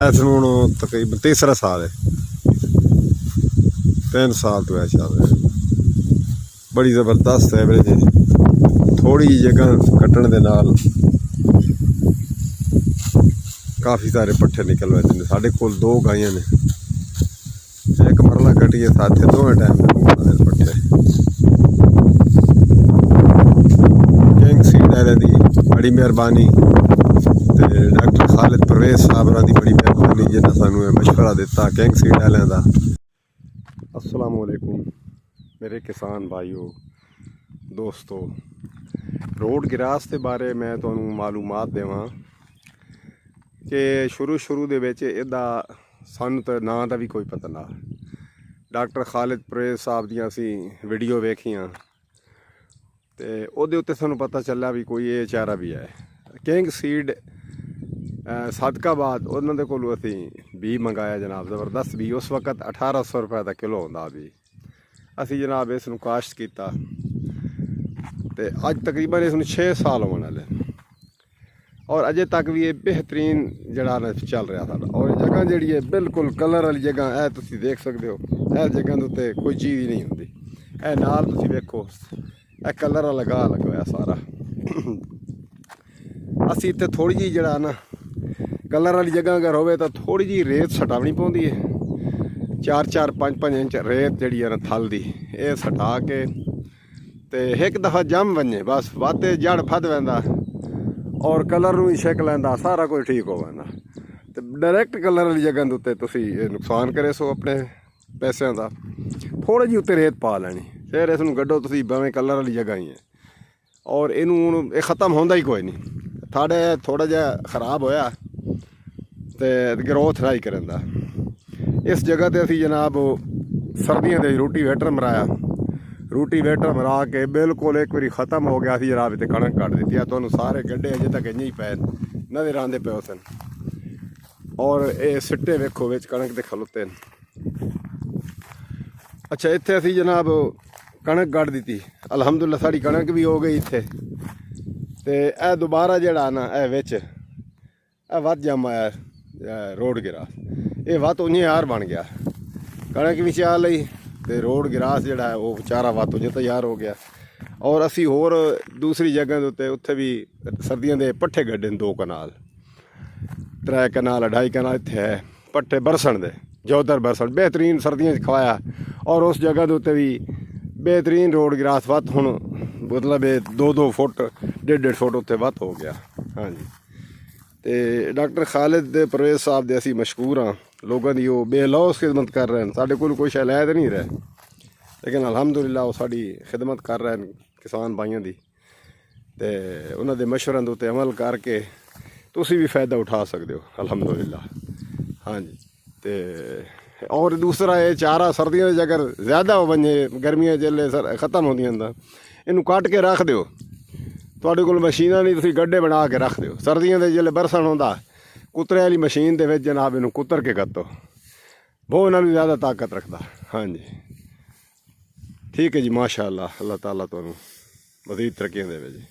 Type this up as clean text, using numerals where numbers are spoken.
ਇਸ ਨੂੰ ਹੁਣ ਤਕਰੀਬਨ ਤੀਸਰਾ ਸਾਲ है। 3 साल तो है शायद। बड़ी ज़बरदस्त एवरेज है। थोड़ी जी जगह कट्टण दे नाल काफ़ी सारे पट्ठे निकल आते हैं। साढ़े कोल 2 गाइयां ने, एक मरला कटी है साथ दोवें टाइम पट्ठे। किंग सीड वाले दी बड़ी मेहरबानी ते डॉक्टर खालिद परवेज़ साहब दी बड़ी मेहरबानी जिन्हें सानू मशवरा दिता किंग सीड वाले दा। अस्सलामु अलैकुम मेरे किसान भाइयों दोस्तों, रोड गिरास के बारे मैं तुहानू मालूमात देवां कि शुरू दे विच इहदा सानू तो नां दा भी कोई पता ना। डॉक्टर खालिद परवेज़ साहब दियां असीं वीडियो वेखियां ते उहदे उत्ते सानू पता चलिया भी कोई ये चारा भी है। किंग सीड सदकाबाद उन्होंने कोलों असीं भी मंगाया जनाब, ज़बरदस्त भी। उस वक्त 1800 रुपये का किलो होंदा भी। असीं जनाब इस नूं काश्त कीता ते अज तकरीबन इस नूं 6 साल होने वाले और अजे तक भी ये बेहतरीन जड़ा ना चल रहा था। और जगह जी है बिल्कुल कलर वाली जगह है, तुसीं देख सकते हो। इस जगह के उत्ते कोई चीज़ ही नहीं होंदी। ए नाल तुसीं वेखो ए कलर वाला गा लगा होया सारा। असीं इत्थे थोड़ी जी जड़ा ना कलर वाली जगह अगर होवे तो थोड़ी जी रेत सटावनी पौंदी है। 4-4, 5-5 इंच रेत जी है ना थल दी, ये सटा के ते एक दफ़ा जम वजे बस वाते जड़ फद वैंदा और कलर भी छिक लैंदा, सारा कुछ ठीक हो वैंदा। तो डायरैक्ट कलर वाली जगह के उत्ते तुसीं नुकसान करे सो अपने पैसों का। थोड़ी जी उत्ते रेत पा लैनी, फिर इस नूं गड्डो तुसीं भावें कलर वाली जगह ही है। और इनू ये ख़त्म होंदा ही कोई नहीं। थाड़े थोड़ा जिहा खराब होया तो ग्रोथ नहीं करता। इस जगह ते असीं जनाब सर्दियों के रूटी वेटर मराया, रूटी वेटर मरा के बिल्कुल एक बारी ख़त्म हो गया। असीं जनाब इत्ते कणक कट दी। तुहानूं सारे गड्ढे अजे तक इं ही पे नज़र आंदे पे सन। और ये सिट्टे वेखो विच कणक दे खलोते। अच्छा इत्थे असीं जनाब कणक कट दी, अलहमदुलिल्लाह साड़ी कणक भी हो गई इत्थे। ते ए दोबारा जड़ा ना ए विच ए वध जम आया रोड गिरास, ये वत उंज यार बन गया। कणक भी चा लई ते रोड गिरास जड़ा है वो चारा वत उंज तैयार हो गया। और असी होर दूसरी जगह के उत्ते उत्थे भी सर्दियों के पट्ठे गड्ढे 2 कनाल 3 कनाल 2.5 कनाल इत्थे है पट्ठे बरसण दे, जोधर बरसण बेहतरीन सर्दियों खवाया। और उस जगह के उत्ते भी बेहतरीन रोड गिरास वत हुण मतलब 2-2 फुट 1.5 फुट उत्ते वत हो गया। हाँ जी, तो डॉक्टर खालिद परवेज़ साहब दे असीं मशहूर हाँ। लोगों की वो बेलौस खिदमत कर रहे हैं। साढ़े कोल कोई शै लै तो नहीं रहे, लेकिन अलहमदुलिल्लाह वो साड़ी खिदमत कर रहे हैं किसान भाइयों की। तो उन्होंने मशवरों के उत्ते अमल करके तुसीं भी फ़ायदा उठा सकते हो अलहमदुलिल्लाह। हाँ जी, तो और दूसरा ये चारा सर्दियों में अगर ज़्यादा हो वजे गर्मियाँ जिसले ख़त्म होंदियां इनू कट के रख दो। तुहाडे कोल मशीनां नहीं, तुसीं गड्ढे बना के रख दो। सर्दियों के जिसले बरसन होंदा कुतरे वाली मशीन दे विच जनाब इनू कुतर के कत्तो, बहुत नालों ज़्यादा ताकत रखता। हाँ जी ठीक है जी, माशाअल्लाह। अल्लाह ताला तुहानू मज़ीद तरक्कियां देवे जी।